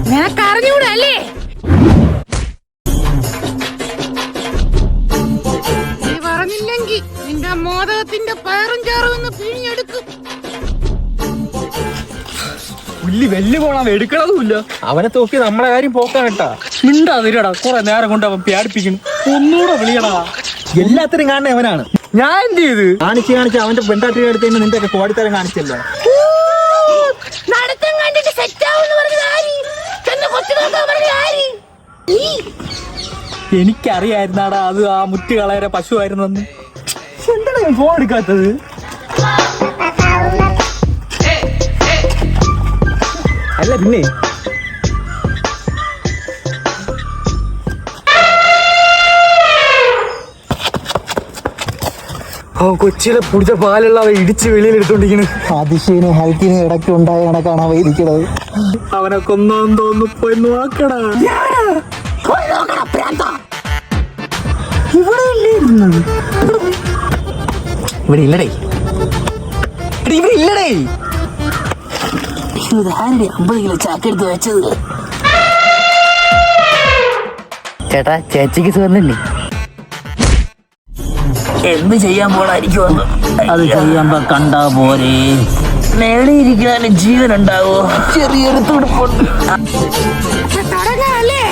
നിനക്ക് അറിഞ്ഞൂടല്ലേ? നീ പറഞ്ഞില്ലെങ്കിൽ നിന്റെ മോദകത്തിന്റെ പയറും ചാറും ഒന്ന് പിഴിഞ്ഞെടുക്കും. പുല്ലി വെല്ലു പോണം എടുക്കണതുമില്ല. അവനെ തോക്കി നമ്മളെ കാര്യം പോക്കാൻ കേട്ടാ. മിണ്ടാതിരടാ, കുറെ നേരം കൊണ്ട് അവൻ പേടിപ്പിക്കുന്നു. ഒന്നുകൂടെ വിളിയടാ. എല്ലാത്തിനും കാണുന്ന അവനാണ്. ഞാൻ എന്ത് ചെയ്ത് കാണിച്ച് അവന്റെ പെണ്ടാട്ടി എടുത്ത് നിന്റെ ഒക്കെ കോടിത്തരം കാണിച്ചല്ലോ. നടത്തം കണ്ടിട്ട് സെറ്റാവെന്ന് പറഞ്ഞത് ആര്? കൊച്ചു നോക്കാൻ പറഞ്ഞത് ആര്? എനിക്കറിയായിരുന്നാടാ അത് ആ മുറ്റ് കളയര പശുവായിരുന്നെന്ന്. എന്താണ് ഞാൻ ഫോൺ എടുക്കാത്തത്? അല്ല പിന്നെ കൊച്ചിയിലെ പുടിച്ച പാലുള്ള ഇടിച്ച് വെളിയിൽ എടുത്തോണ്ടിരിക്കണ്. അതിശയനും ഹെൽത്തിന് ഇടയ്ക്ക് ഉണ്ടായ കണക്കാണ് അവ ഇരിക്കണത്. അവനെ കൊന്നോന്ന് തോന്നുന്നു. പോയി നോക്കടാ. ഇവിടെ ഇല്ലടേ, ഇവിടെ ഇല്ലടേ. 50 കിലോ ചാക്കെടുത്ത് വെച്ചത്. ചേട്ടാ ചേച്ചിക്ക് സുഖല്ലേ? എന്ത് ചെയ്യാൻ പോണായിരിക്കും? അത് ചെയ്യുമ്പോ കണ്ടാ പോരെ. നേടിയിരിക്കാനും ജീവൻ ഉണ്ടാവോ? ചെറിയൊരു തുടുപ്പുണ്ട്. തുടങ്ങാല്ലേ?